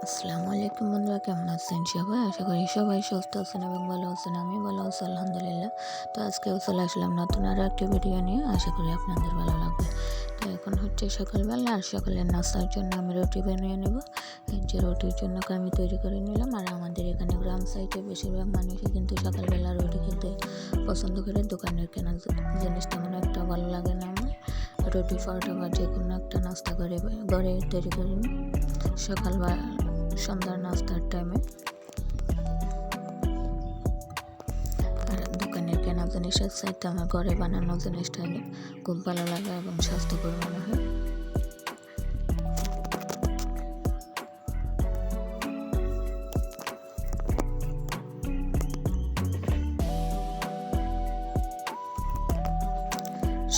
আসসালামু আলাইকুম বন্ধুরা, কেমন আছেন সবাই? আশা করি সবাই সুস্থ আছেন এবং ভালো আছেন। আমি ভালো আছি আলহামদুলিল্লাহ। তো আজকেও চলে আসলাম নতুন আরও একটি ভিডিও নিয়ে। আশা করি আপনাদের ভালো লাগবে। তো এখন হচ্ছে সকালবেলা, আর সকালের নাস্তার জন্য আমি রুটি বানিয়ে নেব। এই যে রুটির জন্য আমি তৈরি করে নিলাম। আর আমাদের এখানে গ্রাম সাইডে বেশিরভাগ মানুষই কিন্তু সকালবেলা রুটি খেতে পছন্দ করে। দোকানের কেনা জিনিস তেমন একটা ভালো লাগে না আমার। রুটি পরোটা বা যে কোনো একটা নাস্তা ঘরে তৈরি করে নিই সকাল বা সন্ধ্যার নাস্তার টাইমে। আর দোকানের কেনা জিনিসের চাইতে আমার ঘরে বানানো জিনিসটা খুব ভালো লাগে এবং স্বাস্থ্যকর মনে হয়।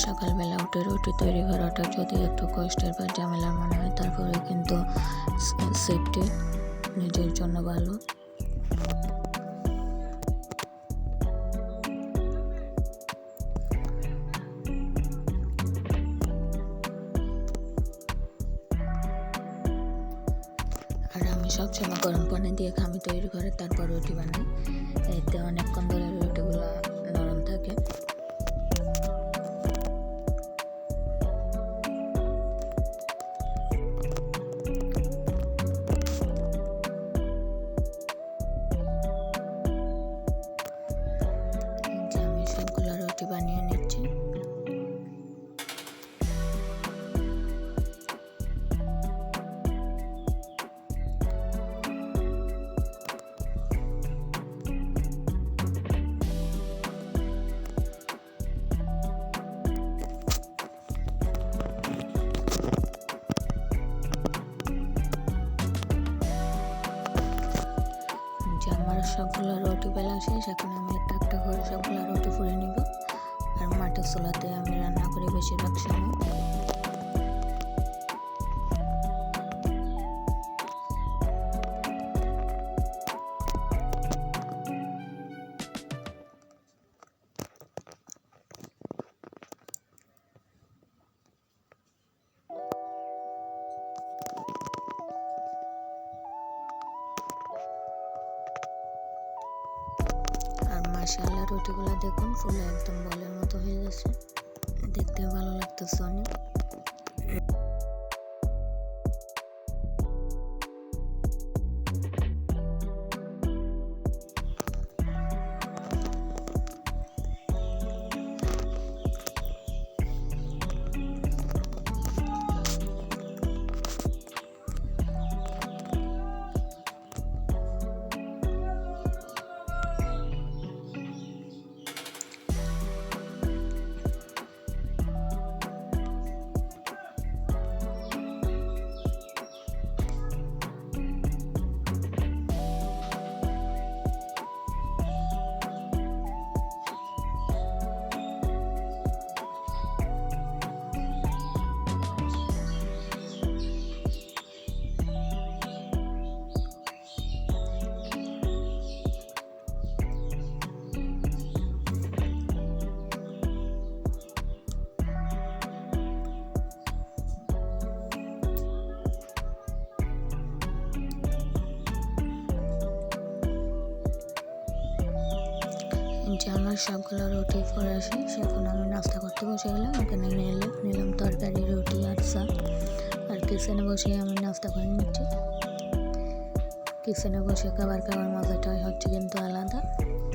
সকালবেলা উঠে রুটি তৈরি করাটা যদি একটু কষ্টের বা ঝামেলার মনে হয়, তারপরে কিন্তু সেফটি নিজের জন্য ভালো। আর আমি সবসময় গরম পানি দিয়ে আমি তৈরি করে তারপর রুটি বানাই। এতে অনেকক্ষণ ধরে রুটিগুলো নরম থাকে। আমি সবগুলো রুটি বানিয়ে নিচ্ছি। আমার সবগুলো রুটি বেলা শেষ। এখন আমি একটা একটা করে সবগুলো রুটি ফুলে নিব। আর মাটির চুলাতে আমি রান্না করি বেশিরভাগ সময়। মাশাআল্লাহ, রুটিগুলো দেখুন ফুলে একদম বলের মতো হয়ে গেছে, দেখতে ভালো লাগতেছে অনেক। আমার সবগুলো রুটি পরে আসি, সেখানে আমি নাস্তা করতে বসে গেলাম। এখানে নিলাম তরকারি, রুটি আর চা। আর কিচেনে বসে আমি নাস্তা করে নিচ্ছি। কিচেনে বসে খাবার মজাটাই হচ্ছে কিন্তু আলাদা।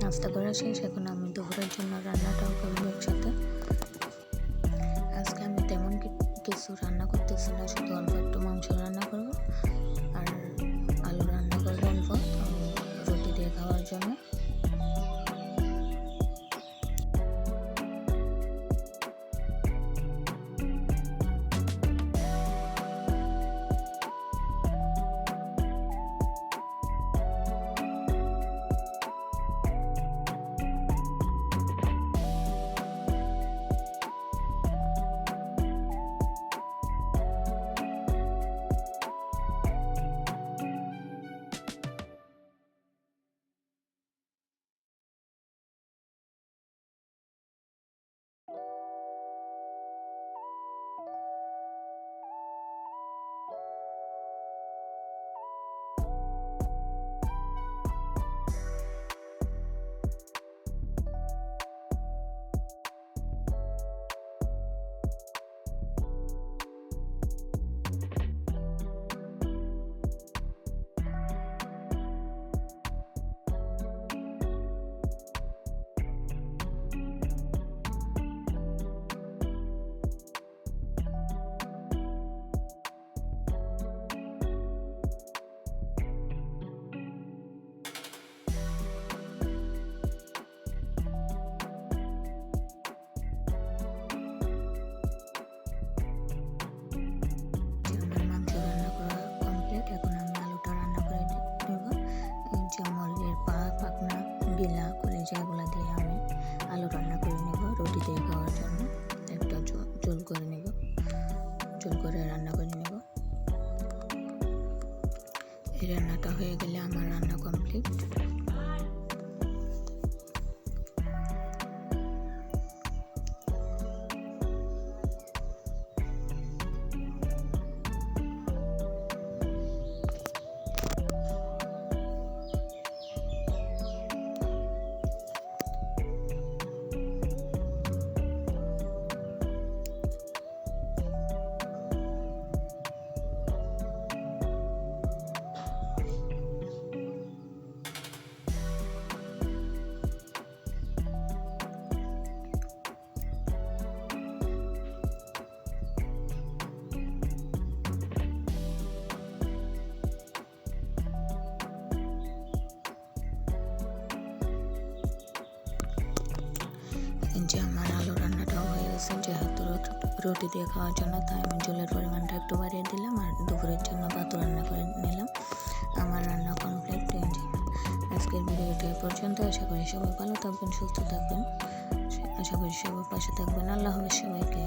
নাস্তা করা শেষ, এখন আমি দুপুরের জন্য রান্নাটাও করবো একসাথে। আজকে আমি তেমন কিছু রান্না করতেছি না, শুধু অল্প একটু মাংস রান্না করবো আর আলু রান্না করবো অল্প রুটি দিয়ে খাওয়ার জন্য। গিলা কলিজা এগুলো দিয়ে আমি আলু রান্না করে নেব রুটি দিয়ে খাওয়ার জন্য। একটা ঝোল করে নেব, ঝোল করে রান্না করে নেব। এই রান্নাটা হয়ে গেলে আমার রান্না কমপ্লিট। যে আমার আলু রান্নাটাও হয়ে গেছে, যেহেতু রুটি দিয়ে খাওয়ার জন্য তাই আমি ঝোলের পরিমাণটা একটু বাড়িয়ে দিলাম আর দুপুরের জন্য ভাত রান্না করে নিলাম। আমার রান্না কমপ্লিট। আজকের ভিডিওটা এই পর্যন্ত। আশা করি সবাই ভালো থাকবেন, সুস্থ থাকবেন, আশা করি সবার পাশে থাকবেন। আল্লাহ হাফেজ সবাইকে।